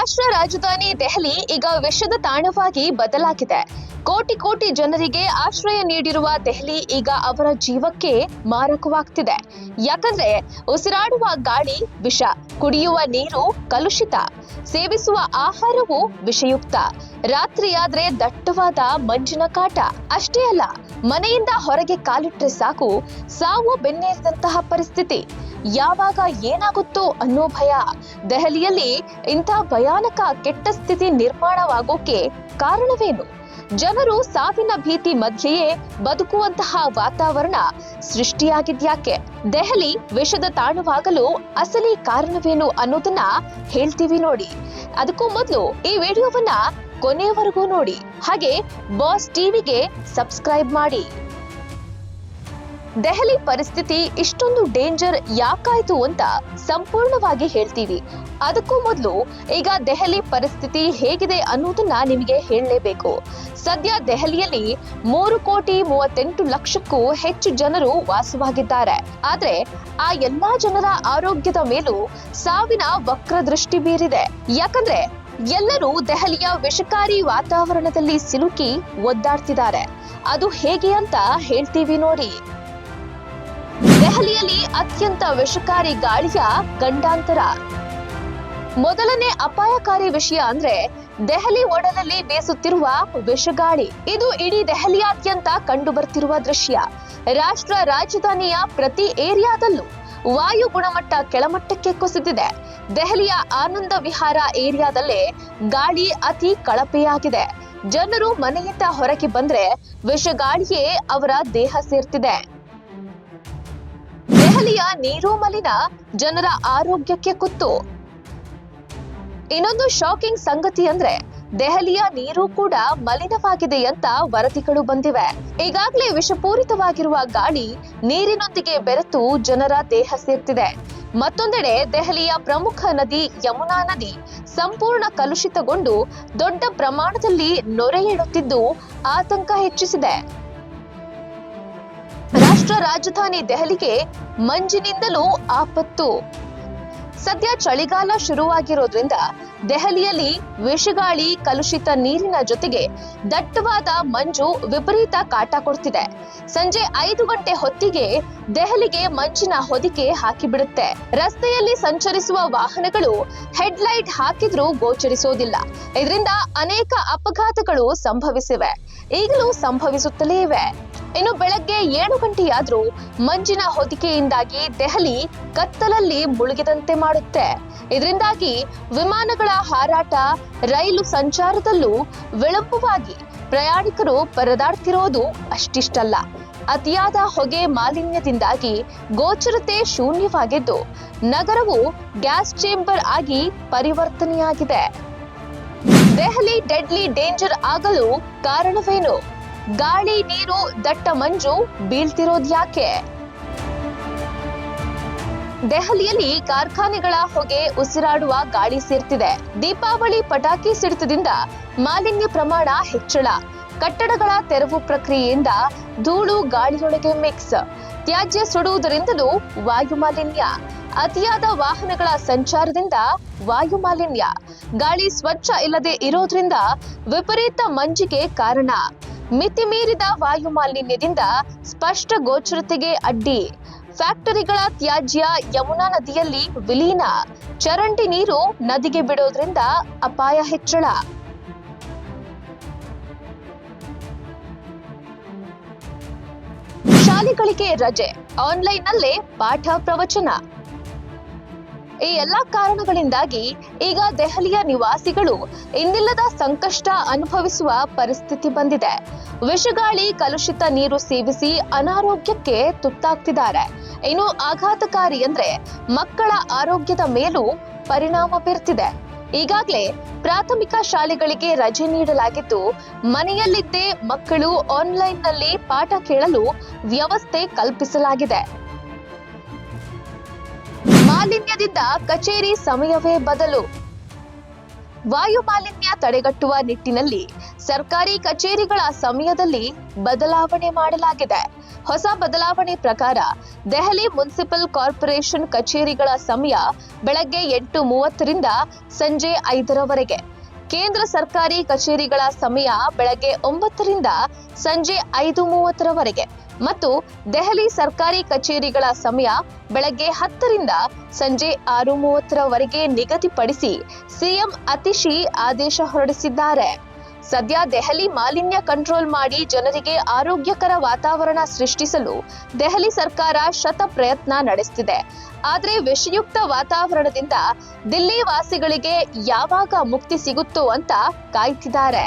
ರಾಷ್ಟ್ರ ರಾಜಧಾನಿ ದೆಹಲಿ ಈಗ ವಿಷದ ತಾಣವಾಗಿ ಬದಲಾಗಿದೆ. ಕೋಟಿ ಕೋಟಿ ಜನರಿಗೆ ಆಶ್ರಯ ನೀಡಿರುವ ದೆಹಲಿ ಈಗ ಅವರ ಜೀವಕ್ಕೆ ಮಾರಕವಾಗ್ತಿದೆ. ಯಾಕಂದ್ರೆ ಉಸಿರಾಡುವ ಗಾಳಿ ವಿಷ, ಕುಡಿಯುವ ನೀರು ಕಲುಷಿತ, ಸೇವಿಸುವ ಆಹಾರವು ವಿಷಯುಕ್ತ, ರಾತ್ರಿಯಾದ್ರೆ ದಟ್ಟವಾದ ಮಂಜಿನ ಕಾಟ. ಅಷ್ಟೇ ಅಲ್ಲ, ಮನೆಯಿಂದ ಹೊರಗೆ ಕಾಲಿಟ್ರೆ ಸಾಕು ಸಾವು ಬೆನ್ನೇರಿದಂತಹ ಪರಿಸ್ಥಿತಿ. ಯಾವಾಗ ಏನಾಗುತ್ತೋ ಅನ್ನೋ ಭಯ. ದೆಹಲಿಯಲ್ಲಿ ಇಂಥ ಭಯಾನಕ ಕೆಟ್ಟ ಸ್ಥಿತಿ ನಿರ್ಮಾಣವಾಗೋಕೆ ಕಾರಣವೇನು? ಜನರು ಸಾವಿನ ಭೀತಿ ಮಧ್ಯೆಯೇ ಬದುಕುವಂತಹ ವಾತಾವರಣ ಸೃಷ್ಟಿಯಾಗಿದ್ಯಾಕೆ? ದೆಹಲಿ ವಿಷದ ತಾಣವಾಗಲು ಅಸಲಿ ಕಾರಣವೇನು ಅನ್ನೋದನ್ನ ಹೇಳ್ತೀವಿ ನೋಡಿ. ಅದಕ್ಕೂ ಮೊದಲು ಈ ವಿಡಿಯೋವನ್ನ ಕೊನೆಯವರೆಗೂ ನೋಡಿ, ಹಾಗೆ ಬಾಸ್ ಟಿವಿಗೆ ಸಬ್ಸ್ಕ್ರೈಬ್ ಮಾಡಿ. ದೆಹಲಿ ಪರಿಸ್ಥಿತಿ ಇಷ್ಟೊಂದು ಡೇಂಜರ್ ಯಾಕಾಯ್ತು ಅಂತ ಸಂಪೂರ್ಣವಾಗಿ ಹೇಳ್ತೀವಿ. ಅದಕ್ಕೂ ಮೊದಲು ಈಗ ದೆಹಲಿ ಪರಿಸ್ಥಿತಿ ಹೇಗಿದೆ ಅನ್ನೋದನ್ನ ನಿಮಗೆ ಹೇಳಲೇಬೇಕು. ಸದ್ಯ ದೆಹಲಿಯಲ್ಲಿ 3,38,00,000ಕ್ಕೂ ಹೆಚ್ಚು ಜನರು ವಾಸವಾಗಿದ್ದಾರೆ. ಆದ್ರೆ ಆ ಎಲ್ಲಾ ಜನರ ಆರೋಗ್ಯದ ಮೇಲೂ ಸಾವಿನ ವಕ್ರದೃಷ್ಟಿ ಬೀರಿದೆ. ಯಾಕಂದ್ರೆ ಎಲ್ಲರೂ ದೆಹಲಿಯ ವಿಷಕಾರಿ ವಾತಾವರಣದಲ್ಲಿ ಸಿಲುಕಿ ಒದ್ದಾಡ್ತಿದ್ದಾರೆ. ಅದು ಹೇಗೆ ಅಂತ ಹೇಳ್ತೀವಿ ನೋಡಿ. ದೆಹಲಿಯಲ್ಲಿ ಅತ್ಯಂತ ವಿಷಕಾರಿ ಗಾಳಿಯ ಗಂಡಾಂತರ. ಮೊದಲನೇ ಅಪಾಯಕಾರಿ ವಿಷಯ ಅಂದ್ರೆ ದೆಹಲಿ ಒಡಲಲ್ಲಿ ಬೀಸುತ್ತಿರುವ ವಿಷಗಾಳಿ. ಇದು ಇಡೀ ದೆಹಲಿಯಾದ್ಯಂತ ಕಂಡು ಬರ್ತಿರುವ ದೃಶ್ಯ. ರಾಷ್ಟ್ರ ರಾಜಧಾನಿಯ ಪ್ರತಿ ಏರಿಯಾದಲ್ಲೂ ವಾಯು ಗುಣಮಟ್ಟ ಕೆಳಮಟ್ಟಕ್ಕೆ ಕುಸಿದಿದೆ. ದೆಹಲಿಯ ಆನಂದ ವಿಹಾರ ಏರಿಯಾದಲ್ಲೇ ಗಾಳಿ ಅತಿ ಕಳಪೆಯಾಗಿದೆ. ಜನರು ಮನೆಯಿಂದ ಹೊರಗೆ ಬಂದ್ರೆ ವಿಷಗಾಳಿಯೇ ಅವರ ದೇಹ ಸೇರ್ತಿದೆ. ದೆಹಲಿಯ ನೀರು ಮಲಿನ, ಜನರ ಆರೋಗ್ಯಕ್ಕೆ ಕುತ್ತು. ಇನ್ನೊಂದು ಶಾಕಿಂಗ್ ಸಂಗತಿ ಅಂದ್ರೆ ದೆಹಲಿಯ ನೀರು ಕೂಡ ಮಲಿನವಾಗಿದೆ ಅಂತ ವರದಿಗಳು ಬಂದಿವೆ. ಈಗಾಗಲೇ ವಿಷಪೂರಿತವಾಗಿರುವ ಗಾಳಿ ನೀರಿನೊಂದಿಗೆ ಬೆರೆತು ಜನರ ದೇಹ ಸೇರ್ತಿದೆ. ಮತ್ತೊಂದೆಡೆ ದೆಹಲಿಯ ಪ್ರಮುಖ ನದಿ ಯಮುನಾ ನದಿ ಸಂಪೂರ್ಣ ಕಲುಷಿತಗೊಂಡು ದೊಡ್ಡ ಪ್ರಮಾಣದಲ್ಲಿ ನೊರೆ ಏಳುತ್ತಿದ್ದು ಆತಂಕ ಹೆಚ್ಚಿಸಿದೆ. ರಾಷ್ಟ್ರ ರಾಜಧಾನಿ ದೆಹಲಿಗೆ ಮಂಜಿನಿಂದಲೂ ಆಪತ್ತು. ಸದ್ಯ ಚಳಿಗಾಲ ಶುರುವಾಗಿರೋದ್ರಿಂದ ದೆಹಲಿಯಲ್ಲಿ ವಿಷಗಾಳಿ, ಕಲುಷಿತ ನೀರಿನ ಜೊತೆಗೆ ದಟ್ಟವಾದ ಮಂಜು ವಿಪರೀತ ಕಾಟ ಕೊಡ್ತಿದೆ. ಸಂಜೆ 5 ಗಂಟೆ ಹೊತ್ತಿಗೆ ದೆಹಲಿಗೆ ಮಂಜಿನ ಹೊದಿಕೆ ಹಾಕಿಬಿಡುತ್ತೆ. ರಸ್ತೆಯಲ್ಲಿ ಸಂಚರಿಸುವ ವಾಹನಗಳು ಹೆಡ್ಲೈಟ್ ಹಾಕಿದ್ರೂ ಗೋಚರಿಸೋದಿಲ್ಲ. ಇದರಿಂದ ಅನೇಕ ಅಪಘಾತಗಳು ಸಂಭವಿಸಿವೆ, ಈಗಲೂ ಸಂಭವಿಸುತ್ತಲೇ ಇವೆ. ಇನ್ನು ಬೆಳಗ್ಗೆ 7 ಗಂಟೆಯಾದ್ರೂ ಮಂಜಿನ ಹೊದಿಕೆಯಿಂದಾಗಿ ದೆಹಲಿ ಕತ್ತಲಲ್ಲಿ ಮುಳುಗಿದಂತೆ ಮಾಡುತ್ತೆ. ಇದರಿಂದಾಗಿ ವಿಮಾನಗಳ ಹಾರಾಟ, ರೈಲು ಸಂಚಾರದಲ್ಲೂ ವಿಳಂಬವಾಗಿ ಪ್ರಯಾಣಿಕರು ಪರದಾಡ್ತಿರೋದು ಅಷ್ಟಿಷ್ಟಲ್ಲ. ಅತಿಯಾದ ಹೊಗೆ ಮಾಲಿನ್ಯದಿಂದಾಗಿ ಗೋಚರತೆ ಶೂನ್ಯವಾಗಿದ್ದು ನಗರವು ಗ್ಯಾಸ್ ಚೇಂಬರ್ ಆಗಿ ಪರಿವರ್ತನೆಯಾಗಿದೆ. ದೆಹಲಿ ಡೆಡ್ಲಿ ಡೇಂಜರ್ ಆಗಲು ಕಾರಣವೇನು? ಗಾಳಿ, ನೀರು, ದಟ್ಟ ಮಂಜು ಬೀಳ್ತಿರೋದ್ಯಾಕೆ? ದೆಹಲಿಯಲ್ಲಿ ಕಾರ್ಖಾನೆಗಳ ಹೊಗೆ ಉಸಿರಾಡುವ ಗಾಳಿ ಸೇರ್ತಿದೆ. ದೀಪಾವಳಿ ಪಟಾಕಿ ಸಿಡಿತದಿಂದ ಮಾಲಿನ್ಯ ಪ್ರಮಾಣ ಹೆಚ್ಚಳ. ಕಟ್ಟಡಗಳ ತೆರವು ಪ್ರಕ್ರಿಯೆಯಿಂದ ಧೂಳು ಗಾಳಿಯೊಳಗೆ ಮಿಕ್ಸ್. ತ್ಯಾಜ್ಯ ಸುಡುವುದರಿಂದಲೂ ವಾಯು ಮಾಲಿನ್ಯ. ಅತಿಯಾದ ವಾಹನಗಳ ಸಂಚಾರದಿಂದ ವಾಯು ಮಾಲಿನ್ಯ. ಗಾಳಿ ಸ್ವಚ್ಛ ಇಲ್ಲದೆ ಇರೋದ್ರಿಂದ ವಿಪರೀತ ಮಂಜಿಗೆ ಕಾರಣ. ಮಿತಿ ಮೀರಿದ ವಾಯು ಮಾಲಿನ್ಯದಿಂದ ಸ್ಪಷ್ಟ ಗೋಚರತೆಗೆ ಅಡ್ಡಿ. ಫ್ಯಾಕ್ಟರಿಗಳ ತ್ಯಾಜ್ಯ ಯಮುನಾ ನದಿಯಲ್ಲಿ ವಿಲೀನ. ಚರಂಡಿ ನೀರು ನದಿಗೆ ಬಿಡೋದ್ರಿಂದ ಅಪಾಯ ಹೆಚ್ಚಳ. ಶಾಲೆಗಳಿಗೆ ರಜೆ, ಆನ್ಲೈನ್ನಲ್ಲೇ ಪಾಠ ಪ್ರವಚನ. ಈ ಎಲ್ಲಾ ಕಾರಣಗಳಿಂದಾಗಿ ಈಗ ದೆಹಲಿಯ ನಿವಾಸಿಗಳು ಇನ್ನಿಲ್ಲದ ಸಂಕಷ್ಟ ಅನುಭವಿಸುವ ಪರಿಸ್ಥಿತಿ ಬಂದಿದೆ. ವಿಷಗಾಳಿ, ಕಲುಷಿತ ನೀರು ಸೇವಿಸಿ ಅನಾರೋಗ್ಯಕ್ಕೆ ತುತ್ತಾಗ್ತಿದ್ದಾರೆ. ಇನ್ನು ಆಘಾತಕಾರಿ ಅಂದ್ರೆ ಮಕ್ಕಳ ಆರೋಗ್ಯದ ಮೇಲೂ ಪರಿಣಾಮ ಬೀರ್ತಿದೆ. ಈಗಾಗಲೇ ಪ್ರಾಥಮಿಕ ಶಾಲೆಗಳಿಗೆ ರಜೆ ನೀಡಲಾಗಿದ್ದು ಮನೆಯಲ್ಲಿದ್ದೇ ಮಕ್ಕಳು ಆನ್ಲೈನ್ನಲ್ಲಿ ಪಾಠ ಕೇಳಲು ವ್ಯವಸ್ಥೆ ಕಲ್ಪಿಸಲಾಗಿದೆ. ಮಾಲಿನ್ಯದಿಂದ ಕಚೇರಿ ಸಮಯವೇ ಬದಲು. ವಾಯು ಮಾಲಿನ್ಯ ತಡೆಗಟ್ಟುವ ನಿಟ್ಟಿನಲ್ಲಿ ಸರ್ಕಾರಿ ಕಚೇರಿಗಳ ಸಮಯದಲ್ಲಿ ಬದಲಾವಣೆ ಮಾಡಲಾಗಿದೆ. ಹೊಸ ಬದಲಾವಣೆ ಪ್ರಕಾರ ದೆಹಲಿ ಮುನ್ಸಿಪಲ್ ಕಾರ್ಪೊರೇಷನ್ ಕಚೇರಿಗಳ ಸಮಯ ಬೆಳಗ್ಗೆ 8:30ರಿಂದ ಸಂಜೆ 5ರವರೆಗೆ, ಕೇಂದ್ರ ಸರ್ಕಾರಿ ಕಚೇರಿಗಳ ಸಮಯ ಬೆಳಗ್ಗೆ 9ರಿಂದ ಸಂಜೆ 5:30ರವರೆಗೆ ಮತ್ತು ದೆಹಲಿ ಸರ್ಕಾರಿ ಕಚೇರಿಗಳ ಸಮಯ ಬೆಳಗ್ಗೆ 10ರಿಂದ ಸಂಜೆ 6:30ರವರೆಗೆ ನಿಗದಿಪಡಿಸಿ ಸಿಎಂ ಅತಿಶಿ ಆದೇಶ ಹೊರಡಿಸಿದ್ದಾರೆ. ಸದ್ಯ ದೆಹಲಿ ಮಾಲಿನ್ಯ ಕಂಟ್ರೋಲ್ ಮಾಡಿ ಜನರಿಗೆ ಆರೋಗ್ಯಕರ ವಾತಾವರಣ ಸೃಷ್ಟಿಸಲು ದೆಹಲಿ ಸರ್ಕಾರ ಶತ ಪ್ರಯತ್ನ ನಡೆಸುತ್ತಿದೆ. ಆದರೆ ವಿಷಯುಕ್ತ ವಾತಾವರಣದಿಂದ ದಿಲ್ಲಿ ವಾಸಿಗಳಿಗೆ ಯಾವಾಗ ಮುಕ್ತಿ ಸಿಗುತ್ತೋ ಅಂತ ಕಾಯ್ತಿದ್ದಾರೆ.